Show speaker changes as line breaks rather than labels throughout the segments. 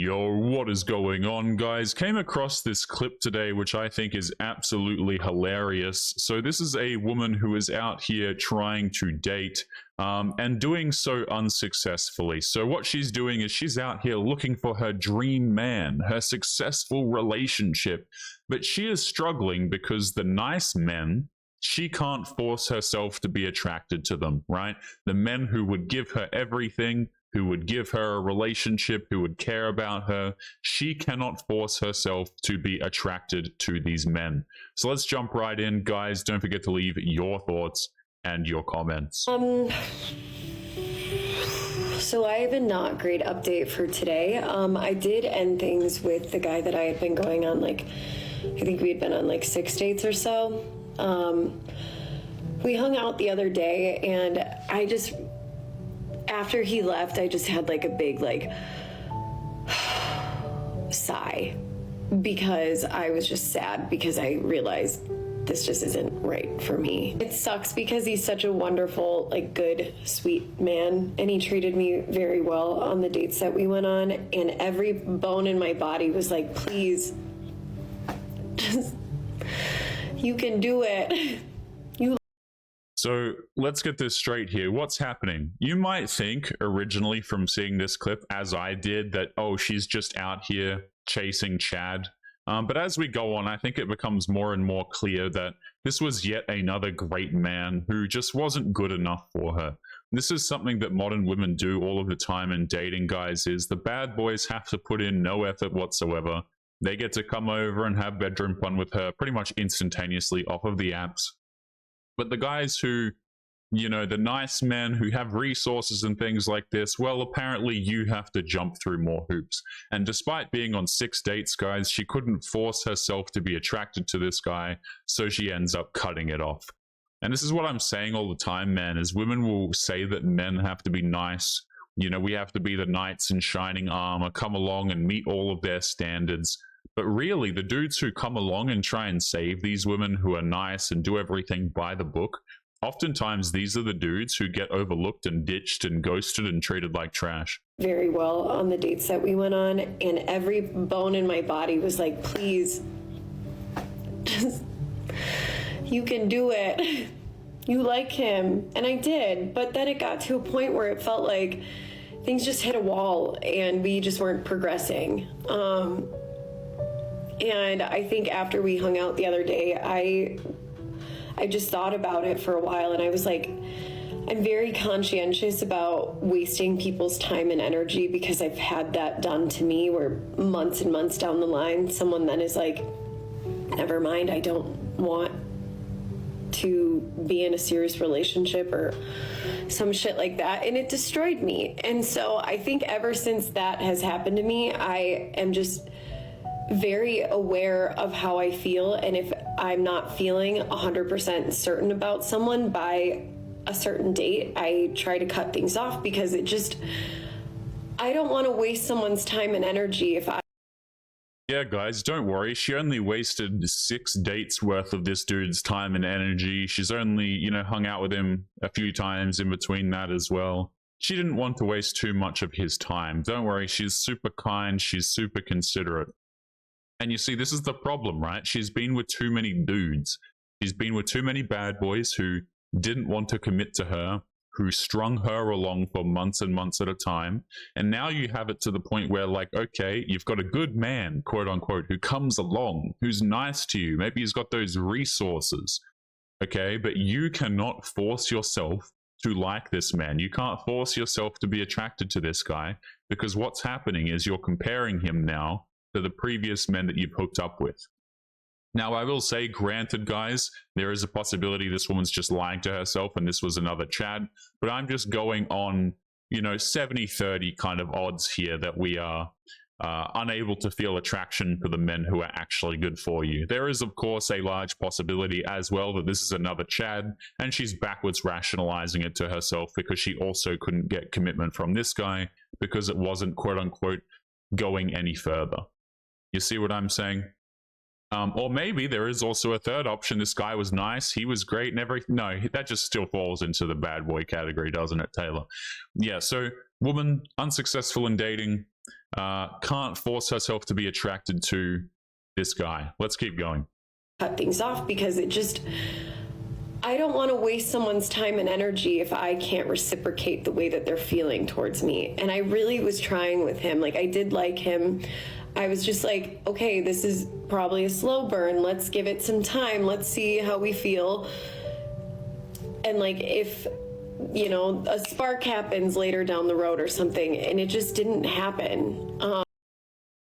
Yo, what is going on, guys? Came across this clip today, which I think is absolutely hilarious. So this is a woman who is out here trying to date and doing so unsuccessfully. So what she's doing is she's out here looking for her dream man, her successful relationship, but she is struggling because the nice men, she can't force herself to be attracted to them, right? The men who would give her everything, who would give her a relationship, who would care about her, she cannot force herself to be attracted to these men. So let's jump right in, guys. Don't forget to leave your thoughts and your comments.
So I have a not great update for today. I did end things with the guy that I had been going on, I think we had been on 6 dates or so. We hung out the other day, and after he left, I just had a big sigh, because I was just sad because I realized this just isn't right for me. It sucks because he's such a wonderful, good, sweet man, and he treated me very well on the dates that we went on, and every bone in my body was like, please, just, you can do it.
So let's get this straight here. What's happening? You might think originally from seeing this clip, as I did, that, oh, she's just out here chasing Chad. But as we go on, I think it becomes more and more clear that this was yet another great man who just wasn't good enough for her. This is something that modern women do all of the time in dating, guys, is the bad boys have to put in no effort whatsoever. They get to come over and have bedroom fun with her pretty much instantaneously off of the apps. But the guys who, the nice men who have resources and things like this, well, apparently you have to jump through more hoops. And despite being on 6 dates, guys, she couldn't force herself to be attracted to this guy, so she ends up cutting it off. And this is what I'm saying all the time, man, is women will say that men have to be nice. We have to be the knights in shining armor, come along and meet all of their standards. But really, the dudes who come along and try and save these women who are nice and do everything by the book, oftentimes these are the dudes who get overlooked and ditched and ghosted and treated like trash.
Very well on the dates that we went on, and every bone in my body was like, please, just, you can do it. You like him. And I did, but then it got to a point where it felt like things just hit a wall and we just weren't progressing. And I think after we hung out the other day, I just thought about it for a while, and I was like, I'm very conscientious about wasting people's time and energy, because I've had that done to me where months and months down the line, someone then is like, never mind, I don't want to be in a serious relationship or some shit like that, and it destroyed me. And so I think ever since that has happened to me, I am just very aware of how I feel, and if I'm not feeling 100% certain about someone by a certain date, I try to cut things off, because I don't want to waste someone's time and energy if I...
Yeah, guys, don't worry. She only wasted 6 dates worth of this dude's time and energy. She's only, hung out with him a few times in between that as well. She didn't want to waste too much of his time. Don't worry, she's super kind, she's super considerate. And you see, this is the problem, right? She's been with too many dudes. She's been with too many bad boys who didn't want to commit to her, who strung her along for months and months at a time. And now you have it to the point where, okay, you've got a good man, quote unquote, who comes along, who's nice to you. Maybe he's got those resources, okay? But you cannot force yourself to like this man. You can't force yourself to be attracted to this guy, because what's happening is you're comparing him now to the previous men that you've hooked up with. Now, I will say, granted, guys, there is a possibility this woman's just lying to herself and this was another Chad, but I'm just going on, 70-30 kind of odds here that we are unable to feel attraction for the men who are actually good for you. There is, of course, a large possibility as well that this is another Chad, and she's backwards rationalizing it to herself because she also couldn't get commitment from this guy because it wasn't, quote unquote, going any further. You see what I'm saying? Or maybe there is also a third option. This guy was nice, he was great and everything. No, that just still falls into the bad boy category, doesn't it, Taylor? Yeah, so woman, unsuccessful in dating, can't force herself to be attracted to this guy. Let's keep going.
Cut things off because I don't want to waste someone's time and energy if I can't reciprocate the way that they're feeling towards me. And I really was trying with him. Like, I did like him. I was just like, okay, this is probably a slow burn. Let's give it some time. Let's see how we feel. And like, if, you know, a spark happens later down the road or something, and it just didn't happen.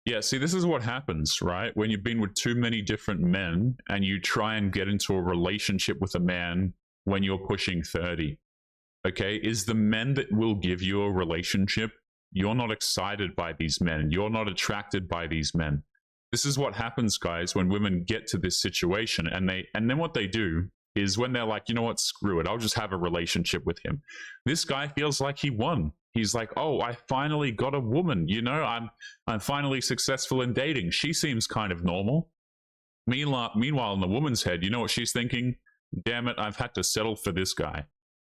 Yeah, see, this is what happens, right? When you've been with too many different men and you try and get into a relationship with a man when you're pushing 30, okay? Is the men that will give you a relationship, you're not excited by these men. You're not attracted by these men. This is what happens, guys, when women get to this situation, and then what they do is when they're like, you know what, screw it, I'll just have a relationship with him. This guy feels like he won. He's like, oh, I finally got a woman, you know, I'm finally successful in dating. She seems kind of normal. Meanwhile, in the woman's head, you know what she's thinking? Damn it, I've had to settle for this guy.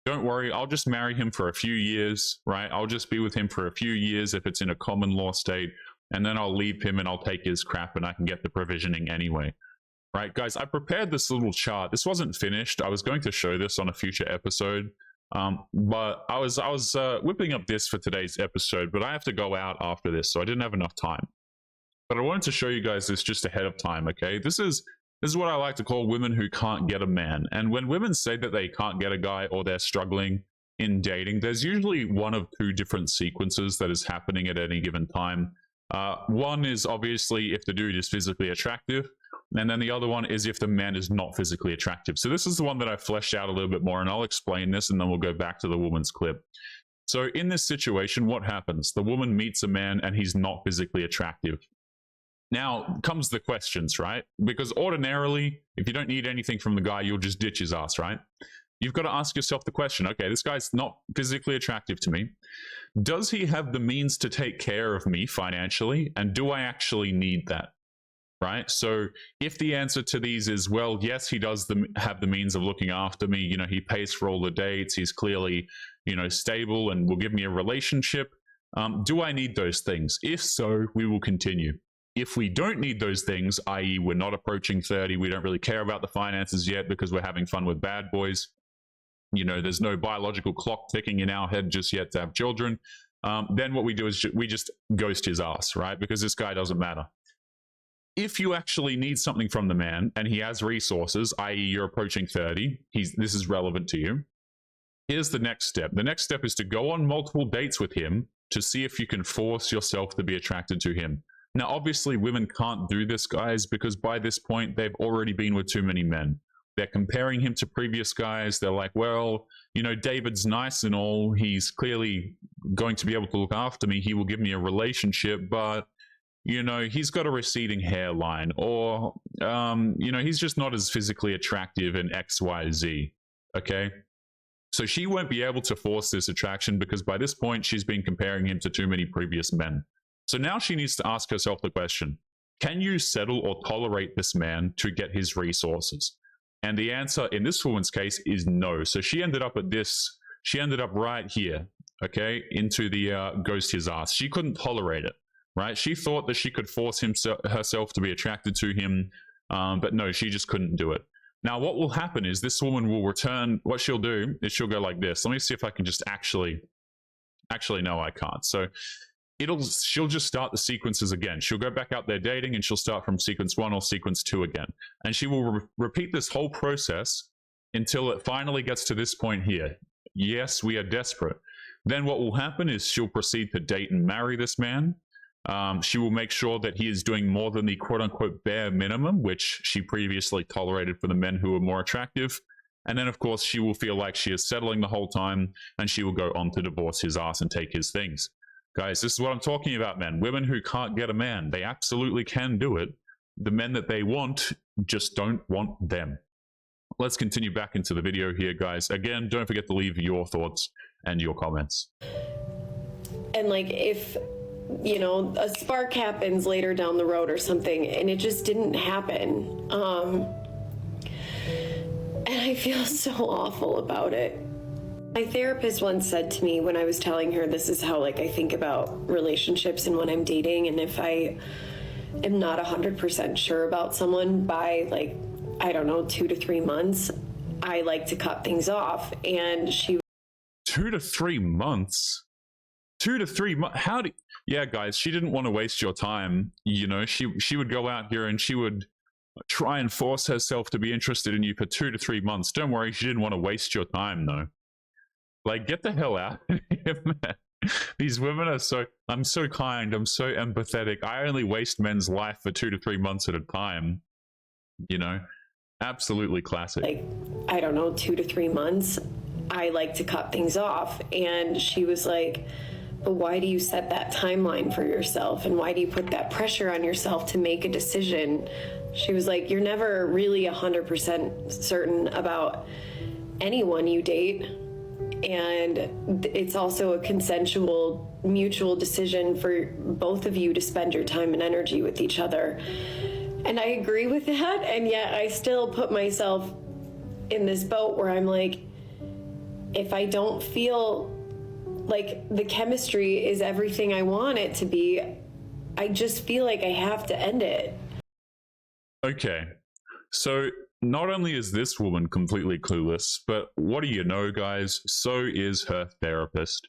Don't worry, I'll just marry him for a few years, right? I'll just be with him for a few years if it's in a common law state, and then I'll leave him and I'll take his crap and I can get the provisioning anyway. Right, guys, I prepared this little chart. This wasn't finished. I was going to show this on a future episode, but I was whipping up this for today's episode, but I have to go out after this, so I didn't have enough time. But I wanted to show you guys this just ahead of time, okay? This is what I like to call women who can't get a man. And when women say that they can't get a guy or they're struggling in dating, there's usually one of two different sequences that is happening at any given time. One is obviously if the dude is physically attractive, and then the other one is if the man is not physically attractive. So this is the one that I fleshed out a little bit more, and I'll explain this, and then we'll go back to the woman's clip. So in this situation, what happens? The woman meets a man, and he's not physically attractive. Now comes the questions, right? Because ordinarily, if you don't need anything from the guy, you'll just ditch his ass, right? You've got to ask yourself the question, okay, this guy's not physically attractive to me. Does he have the means to take care of me financially? And do I actually need that? Right? So if the answer to these is, well, yes, he does have the means of looking after me, you know, he pays for all the dates, he's clearly, you know, stable and will give me a relationship. Do I need those things? If so, we will continue. If we don't need those things, i.e. we're not approaching 30, we don't really care about the finances yet because we're having fun with bad boys, you know, there's no biological clock ticking in our head just yet to have children, then what we do is we just ghost his ass, right? Because this guy doesn't matter. If you actually need something from the man and he has resources, i.e. you're approaching 30, this is relevant to you, here's the next step. The next step is to go on multiple dates with him to see if you can force yourself to be attracted to him. Now, obviously, women can't do this, guys, because by this point, they've already been with too many men. They're comparing him to previous guys. They're like, well, you know, David's nice and all. He's clearly going to be able to look after me. He will give me a relationship, but you know, he's got a receding hairline, or, you know, he's just not as physically attractive in X, Y, Z, okay? So she won't be able to force this attraction because by this point, she's been comparing him to too many previous men. So now she needs to ask herself the question, can you settle or tolerate this man to get his resources? And the answer in this woman's case is no. So she ended up right here, okay, into the ghost his ass. She couldn't tolerate it. Right? She thought that she could force herself to be attracted to him, but no, she just couldn't do it. Now, what will happen is this woman will return. What she'll do is she'll go like this. Let me see if I can just actually, no, I can't. So she'll just start the sequences again. She'll go back out there dating and she'll start from sequence 1 or sequence 2 again. And she will repeat this whole process until it finally gets to this point here. Yes, we are desperate. Then what will happen is she'll proceed to date and marry this man. She will make sure that he is doing more than the quote-unquote bare minimum, which she previously tolerated for the men who were more attractive. And then, of course, she will feel like she is settling the whole time, and she will go on to divorce his ass and take his things. Guys, this is what I'm talking about, men. Women who can't get a man, they absolutely can do it. The men that they want just don't want them. Let's continue back into the video here, guys. Again, don't forget to leave your thoughts and your comments.
And like, if, you know, a spark happens later down the road or something, and it just didn't happen. And I feel so awful about it. My therapist once said to me when I was telling her this is how like I think about relationships and when I'm dating, and if I am not 100% sure about someone by like, I don't know, 2 to 3 months, I like to cut things off. And she
2 to 3 months? 2 to 3 months? How do... Yeah, guys, she didn't want to waste your time. You know, she would go out here and she would try and force herself to be interested in you for 2 to 3 months. Don't worry, she didn't want to waste your time, though. Like, get the hell out of here, man. These women are so... I'm so kind. I'm so empathetic. I only waste men's life for 2 to 3 months at a time. You know? Absolutely classic.
Like, I don't know, 2 to 3 months, I like to cut things off. And she was like, but why do you set that timeline for yourself? And why do you put that pressure on yourself to make a decision? She was like, you're never really 100% certain about anyone you date. And it's also a consensual, mutual decision for both of you to spend your time and energy with each other. And I agree with that. And yet I still put myself in this boat where I'm like, if I don't feel like the chemistry is everything I want it to be, I just feel like I have to end it.
Okay. So not only is this woman completely clueless, but what do you know, guys? So is her therapist.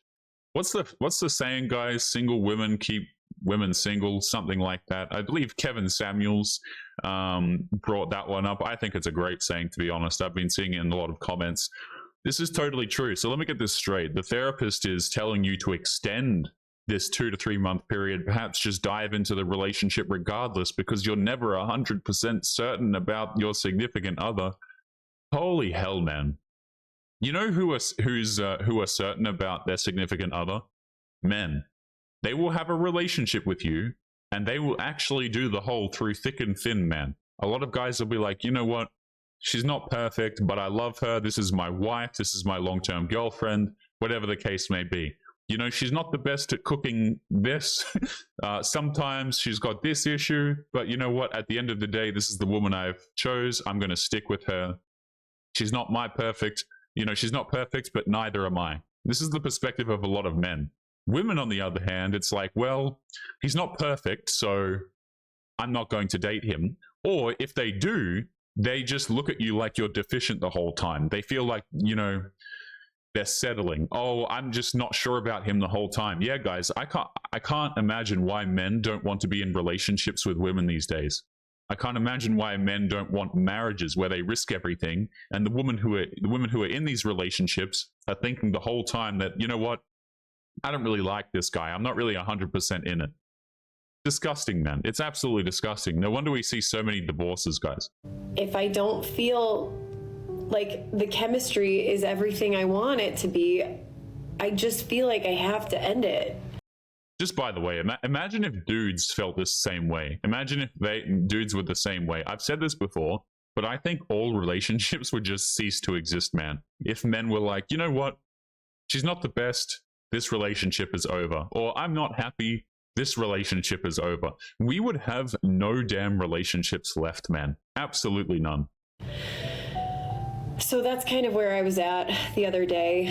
What's the saying, guys? Single women keep women single, something like that. I believe Kevin Samuels brought that one up. I think it's a great saying, to be honest. I've been seeing it in a lot of comments. This is totally true. So let me get this straight. The therapist is telling you to extend this 2 to 3 month period, perhaps just dive into the relationship regardless, because you're never 100% certain about your significant other. Holy hell, man. You know who are certain about their significant other? Men. They will have a relationship with you, and they will actually do the whole through thick and thin, man. A lot of guys will be like, you know what? She's not perfect, but I love her. This is my wife. This is my long-term girlfriend, whatever the case may be. You know, she's not the best at cooking this. Sometimes she's got this issue, but you know what? At the end of the day, this is the woman I've chose. I'm going to stick with her. She's not my perfect. You know, she's not perfect, but neither am I. This is the perspective of a lot of men. Women, on the other hand, it's like, well, he's not perfect, so I'm not going to date him. Or if they do, they just look at you like you're deficient the whole time. They feel like, you know, they're settling. Oh, I'm just not sure about him the whole time. Yeah, guys, I can't imagine why men don't want to be in relationships with women these days. I can't imagine why men don't want marriages where they risk everything, and the women who are in these relationships are thinking the whole time that, you know what, I don't really like this guy. I'm not really 100% in it. Disgusting, man. It's absolutely disgusting. No wonder we see so many divorces, guys. If
I don't feel like the chemistry is everything I want it to be, I just feel like I have to end it.
Just by the way, imagine if dudes felt this same way. Imagine if dudes were the same way. I've said this before, but I think all relationships would just cease to exist, man. If men were like, you know what? She's not the best. This relationship is over. Or I'm not happy. This relationship is over. We would have no damn relationships left, man. Absolutely none.
So that's kind of where I was at the other day.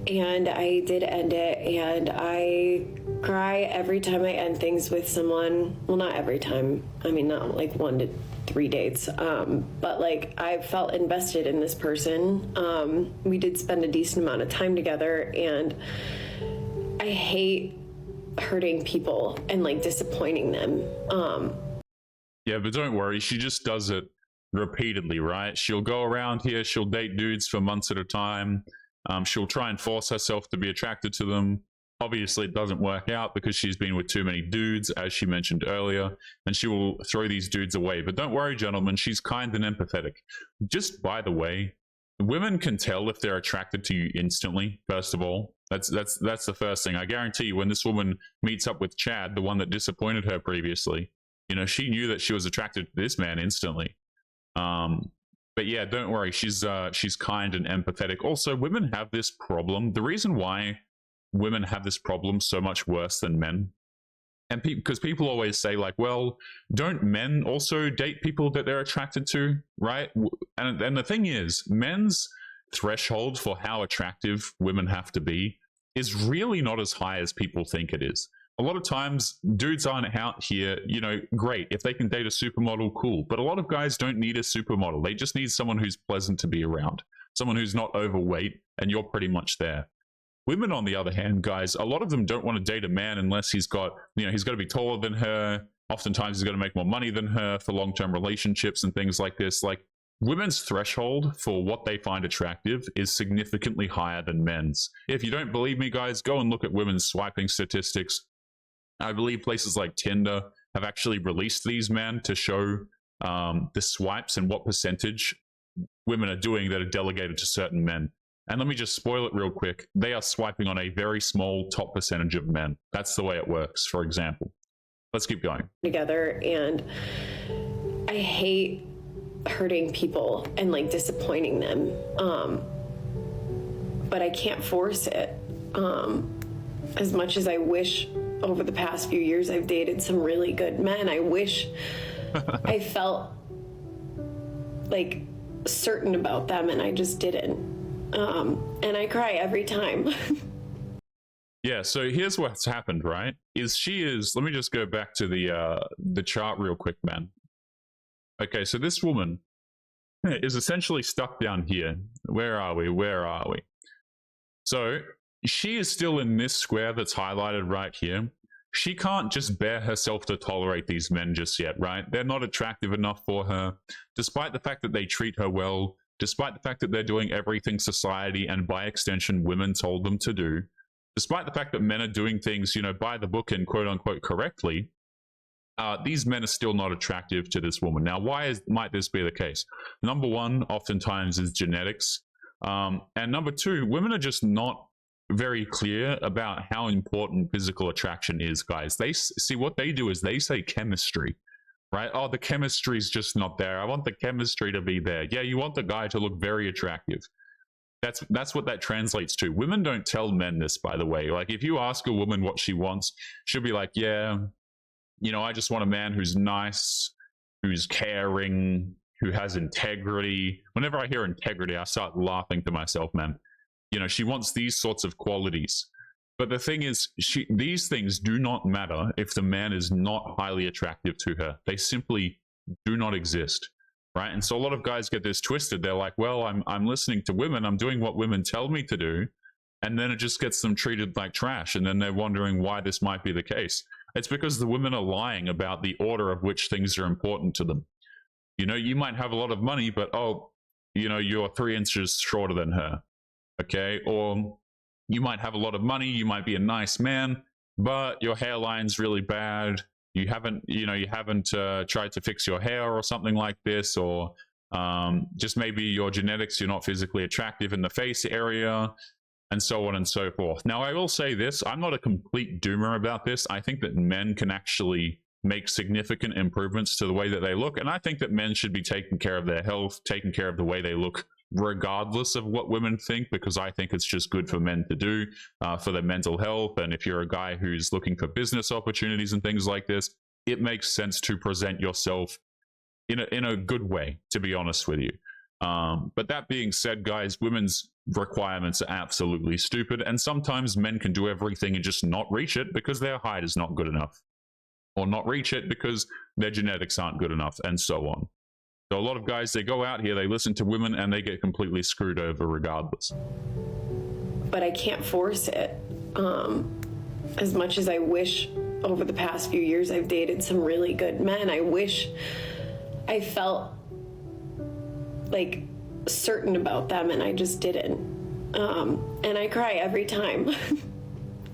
And I did end it, and I cry every time I end things with someone. Well, not every time. I mean, not like 1 to 3 dates. But like, I felt invested in this person. We did spend a decent amount of time together, and I hate hurting people and like disappointing them.
Yeah, but don't worry. She just does it repeatedly, right? She'll go around here. She'll date dudes for months at a time. She'll try and force herself to be attracted to them. Obviously, it doesn't work out because she's been with too many dudes, as she mentioned earlier, and she will throw these dudes away. But don't worry, gentlemen, she's kind and empathetic. Just by the way, women can tell if they're attracted to you instantly, first of all. That's the first thing. I guarantee you, when this woman meets up with Chad, the one that disappointed her previously, you know, she knew that she was attracted to this man instantly. But yeah, don't worry. She's kind and empathetic. Also, women have this problem. The reason why women have this problem so much worse than men, and because people always say like, well, don't men also date people that they're attracted to, right? And the thing is, men's threshold for how attractive women have to be is really not as high as people think it is. A lot of times, dudes aren't out here, you know, great. If they can date a supermodel, cool. But a lot of guys don't need a supermodel. They just need someone who's pleasant to be around, someone who's not overweight, and you're pretty much there. Women, on the other hand, guys, a lot of them don't want to date a man unless he's got, you know, he's got to be taller than her. Oftentimes, he's got to make more money than her for long-term relationships and things like this. Like, women's threshold for what they find attractive is significantly higher than men's. If you don't believe me, guys, go and look at women's swiping statistics. I believe places like Tinder have actually released these, man, to show the swipes and what percentage women are doing that are delegated to certain men. And let me just spoil it real quick. They are swiping on a very small top percentage of men. That's the way it works, for example. Let's keep going.
Together, and I hate hurting people and like disappointing them. But I can't force it. As much as I wish over the past few years I've dated some really good men, I wish I felt like certain about them, and I just didn't. And I cry every time.
Yeah, so here's what's happened, right? Let me just go back to the chart real quick, man. Okay, so this woman is essentially stuck down here. Where are we? So she is still in this square that's highlighted right here. She can't just bear herself to tolerate these men just yet, right? They're not attractive enough for her, despite the fact that they treat her well, despite the fact that they're doing everything society and by extension women told them to do, despite the fact that men are doing things, you know, by the book and quote unquote correctly. These men are still not attractive to this woman. Now, might this be the case? Number one, oftentimes, is genetics. And number two, women are just not very clear about how important physical attraction is, guys. They see what they do is they say chemistry, right? Oh, the chemistry is just not there. I want the chemistry to be there. Yeah, you want the guy to look very attractive. That's what that translates to. Women don't tell men this, by the way. Like, if you ask a woman what she wants, she'll be like, yeah, you know, I just want a man who's nice, who's caring, who has integrity. Whenever I hear integrity, I start laughing to myself, man. You know, she wants these sorts of qualities. But the thing is, these things do not matter if the man is not highly attractive to her. They simply do not exist, right? And so a lot of guys get this twisted. They're like, well, I'm listening to women. I'm doing what women tell me to do. And then it just gets them treated like trash. And then they're wondering why this might be the case. It's because the women are lying about the order of which things are important to them. You know, you might have a lot of money, but, oh, you know, you're 3 inches shorter than her. Okay. Or you might have a lot of money. You might be a nice man, but your hairline's really bad. You haven't tried to fix your hair or something like this, or just maybe your genetics, you're not physically attractive in the face area, and so on and so forth. Now, I will say this, I'm not a complete doomer about this. I think that men can actually make significant improvements to the way that they look, and I think that men should be taking care of their health, taking care of the way they look, regardless of what women think, because I think it's just good for men to do for their mental health. And if you're a guy who's looking for business opportunities and things like this, it makes sense to present yourself in a good way, to be honest with you. But that being said, guys, women's requirements are absolutely stupid, and sometimes men can do everything and just not reach it because their height is not good enough, or not reach it because their genetics aren't good enough, and so on. So a lot of guys, they go out here, they listen to women, and they get completely screwed over regardless.
But I can't force it. As much as I wish over the past few years I've dated some really good men, I wish I felt like certain about them, and I just didn't. And I cry every time.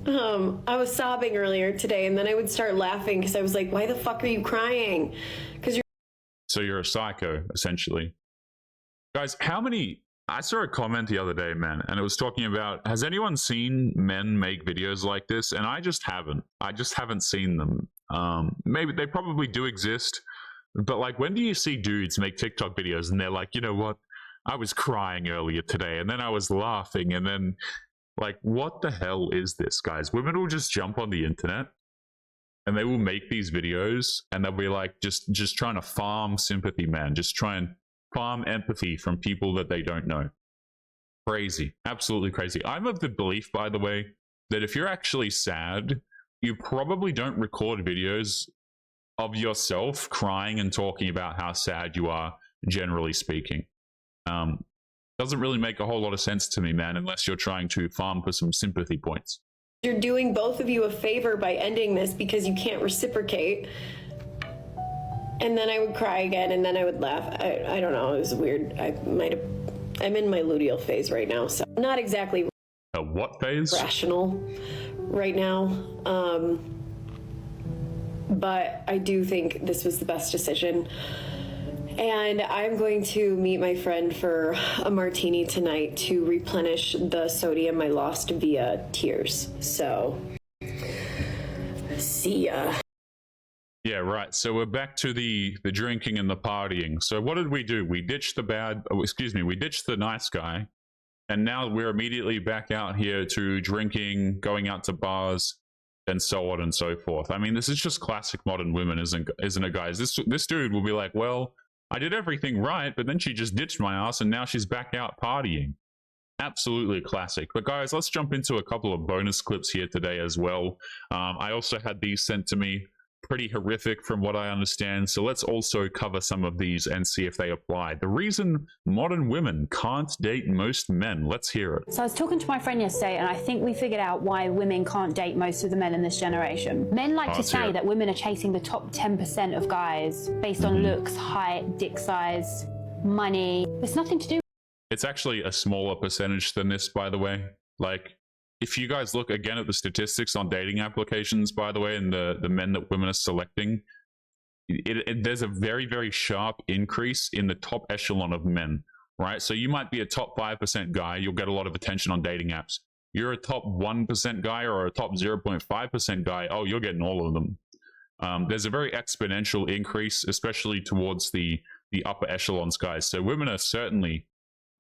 I was sobbing earlier today, and then I would start laughing because I was like, why the fuck are you crying?
So you're a psycho, essentially. Guys, I saw a comment the other day, man, and it was talking about, has anyone seen men make videos like this? And I just haven't seen them. Maybe they probably do exist, but like, when do you see dudes make TikTok videos and they're like, you know what? I was crying earlier today, and then I was laughing, and then, like, what the hell is this, guys? Women will just jump on the internet and they will make these videos, and they'll be like, just trying to farm sympathy, man. Just try and farm empathy from people that they don't know. Crazy. Absolutely crazy. I'm of the belief, by the way, that if you're actually sad, you probably don't record videos of yourself crying and talking about how sad you are, generally speaking. Doesn't really make a whole lot of sense to me, man, unless you're trying to farm for some sympathy points.
You're doing both of you a favor by ending this because you can't reciprocate. And then I would cry again, and then I would laugh. I don't know. It was weird. I'm in my luteal phase right now, so not exactly
A what phase?
rational right now. But I do think this was the best decision. And I'm going to meet my friend for a martini tonight to replenish the sodium I lost via tears. So, see ya.
Yeah, right. So we're back to the drinking and the partying. So what did we do? We ditched we ditched the nice guy, and now we're immediately back out here to drinking, going out to bars, and so on and so forth. I mean, this is just classic modern women, isn't it, guys? This dude will be like, well, I did everything right, but then she just ditched my ass, and now she's back out partying. Absolutely classic. But guys, let's jump into a couple of bonus clips here today as well. I also had these sent to me. Pretty horrific from what I understand. So let's also cover some of these and see if they apply. The reason modern women can't date most men. Let's hear it.
So I was talking to my friend yesterday, and I think we figured out why women can't date most of the men in this generation. Men like to say that women are chasing the top 10% of guys based on looks, height, dick size, money. There's nothing to do.
It's actually a smaller percentage than this, by the way. Like, if you guys look again at the statistics on dating applications, by the way, and the men that women are selecting, there's a very, very sharp increase in the top echelon of men, right? So you might be a top 5% guy. You'll get a lot of attention on dating apps. You're a top 1% guy or a top 0.5% guy. Oh, you're getting all of them. There's a very exponential increase, especially towards the upper echelons guys. So women are certainly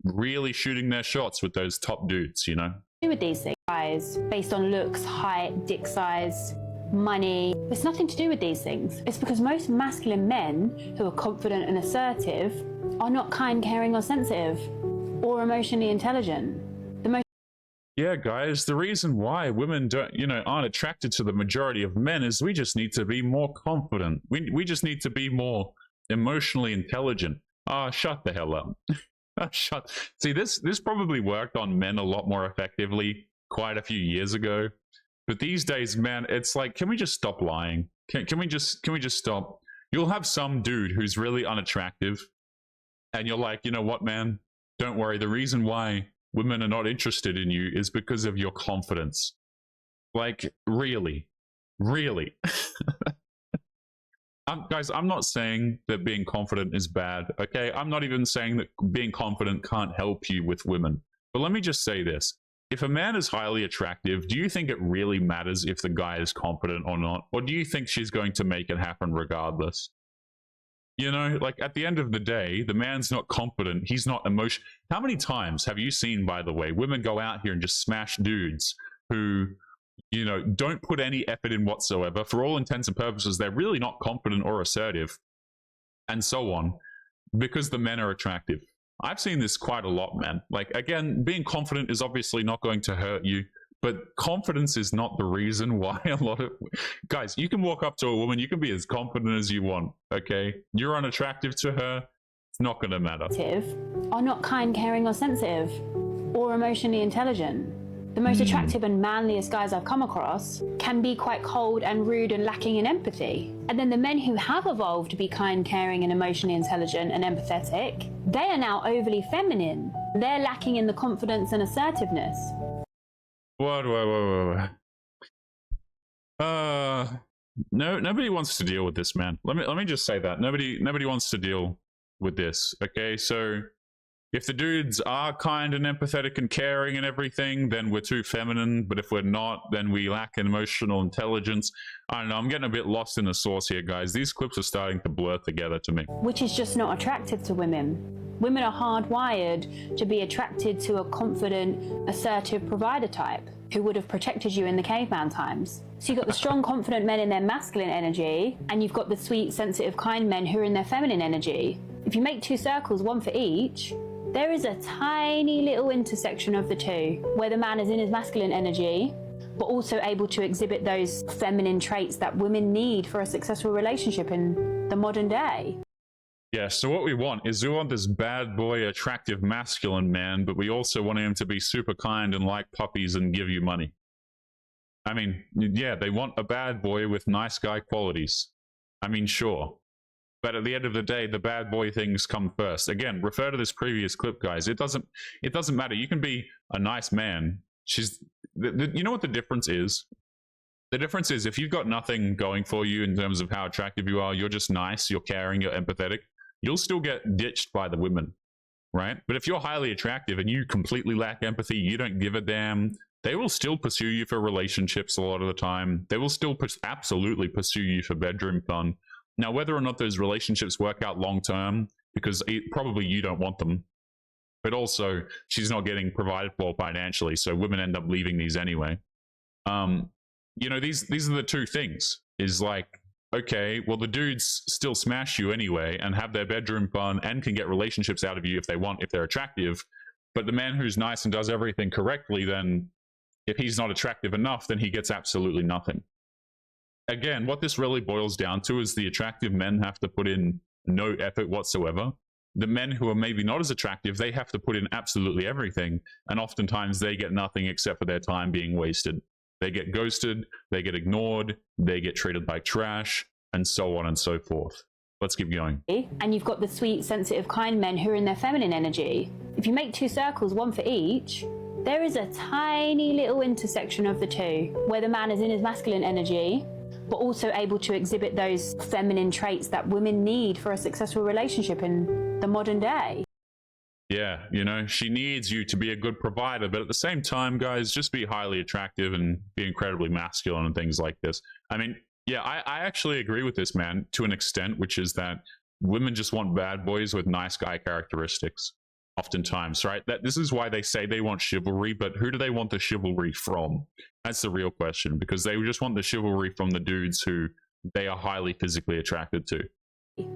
really shooting their shots with those top dudes, you know?
With these things, guys, based on looks, height, dick size, money. There's nothing to do with these things. It's because most masculine men who are confident and assertive are not kind, caring, or sensitive, or emotionally intelligent.
Yeah, guys, the reason why women aren't attracted to the majority of men is we just need to be more confident. We just need to be more emotionally intelligent. Shut the hell up. See, this probably worked on men a lot more effectively quite a few years ago, but these days, man, it's like, can we just stop lying? Can we just stop? You'll have some dude who's really unattractive, and you're like, you know what, man? Don't worry. The reason why women are not interested in you is because of your confidence. Like, really. Guys, I'm not saying that being confident is bad, okay? I'm not even saying that being confident can't help you with women. But let me just say this. If a man is highly attractive, do you think it really matters if the guy is confident or not? Or do you think she's going to make it happen regardless? You know, like at the end of the day, the man's not confident. He's not emotional. How many times have you seen, by the way, women go out here and just smash dudes who, you know, don't put any effort in whatsoever? For all intents and purposes, they're really not confident or assertive, and so on, because the men are attractive. I've seen this quite a lot, man. Like, again, being confident is obviously not going to hurt you, but confidence is not the reason why a lot of guys, you can walk up to a woman, you can be as confident as you want, okay? You're unattractive to her, it's not going to matter.
Are not kind, caring, or sensitive, or emotionally intelligent. The most attractive and manliest guys I've come across can be quite cold and rude and lacking in empathy. And then the men who have evolved to be kind, caring, and emotionally intelligent and empathetic, they are now overly feminine. They're lacking in the confidence and assertiveness.
Whoa. No, nobody wants to deal with this, man. Let me just say that. Nobody wants to deal with this, okay? So if the dudes are kind and empathetic and caring and everything, then we're too feminine. But if we're not, then we lack in emotional intelligence. I don't know. I'm getting a bit lost in the sauce here, guys. These clips are starting to blur together to me.
Which is just not attractive to women. Women are hardwired to be attracted to a confident, assertive provider type who would have protected you in the caveman times. So you've got the strong, confident men in their masculine energy, and you've got the sweet, sensitive, kind men who are in their feminine energy. If you make two circles, one for each, There is a tiny little intersection of the two, where the man is in his masculine energy, but also able to exhibit those feminine traits that women need for a successful relationship in the modern day.
Yeah, so what we want is we want this bad boy, attractive, masculine man, but we also want him to be super kind and like puppies and give you money. I mean, yeah, they want a bad boy with nice guy qualities. I mean, sure. But at the end of the day, the bad boy things come first. Again, refer to this previous clip, guys. It doesn't matter. You can be a nice man. You know what the difference is? The difference is if you've got nothing going for you in terms of how attractive you are, you're just nice, you're caring, you're empathetic, you'll still get ditched by the women, right? But if you're highly attractive and you completely lack empathy, you don't give a damn, they will still pursue you for relationships a lot of the time. They will still absolutely pursue you for bedroom fun. Now, whether or not those relationships work out long term, because probably you don't want them, but also she's not getting provided for financially, so women end up leaving these anyway. You know, these are the two things. Is like, okay, well, the dudes still smash you anyway and have their bedroom fun and can get relationships out of you if they want, if they're attractive. But the man who's nice and does everything correctly, then if he's not attractive enough, then he gets absolutely nothing. Again, what this really boils down to is the attractive men have to put in no effort whatsoever. The men who are maybe not as attractive, they have to put in absolutely everything. And oftentimes they get nothing except for their time being wasted. They get ghosted, they get ignored, they get treated like trash, and so on and so forth. Let's keep going.
And you've got the sweet, sensitive, kind men who are in their feminine energy. If you make two circles, one for each, there is a tiny little intersection of the two, where the man is in his masculine energy, but also able to exhibit those feminine traits that women need for a successful relationship in the modern day.
Yeah, you know, she needs you to be a good provider, but at the same time, guys, just be highly attractive and be incredibly masculine and things like this. I mean, yeah, I actually agree with this, man, to an extent, which is that women just want bad boys with nice guy characteristics, oftentimes, right? This is why they say they want chivalry, but who do they want the chivalry from? That's the real question, because they just want the chivalry from the dudes who they are highly physically attracted to.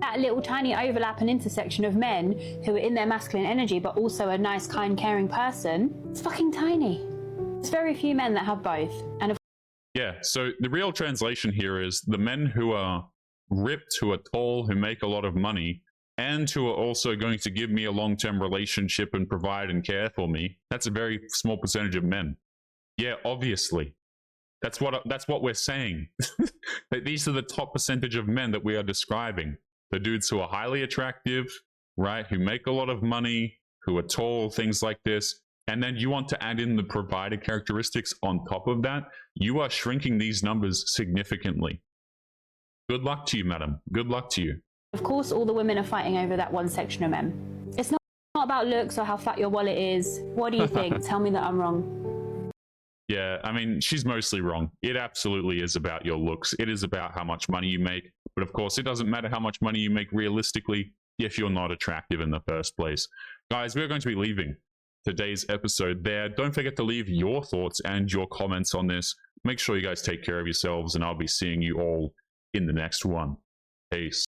That little tiny overlap and intersection of men who are in their masculine energy but also a nice, kind, caring person, it's fucking tiny. There's very few men that have both. And
yeah, so the real translation here is the men who are ripped, who are tall, who make a lot of money, and who are also going to give me a long-term relationship and provide and care for me, that's a very small percentage of men. Yeah, obviously. That's what we're saying. That these are the top percentage of men that we are describing. The dudes who are highly attractive, right? Who make a lot of money, who are tall, things like this. And then you want to add in the provider characteristics on top of that. You are shrinking these numbers significantly. Good luck to you, madam. Good luck to you.
of course, all the women are fighting over that one section of men. It's not about looks or how fat your wallet is. What do you think? Tell me that I'm wrong.
Yeah, I mean, she's mostly wrong. It absolutely is about your looks. It is about how much money you make. But of course, it doesn't matter how much money you make realistically if you're not attractive in the first place. Guys, we're going to be leaving today's episode there. Don't forget to leave your thoughts and your comments on this. Make sure you guys take care of yourselves, and I'll be seeing you all in the next one. Peace.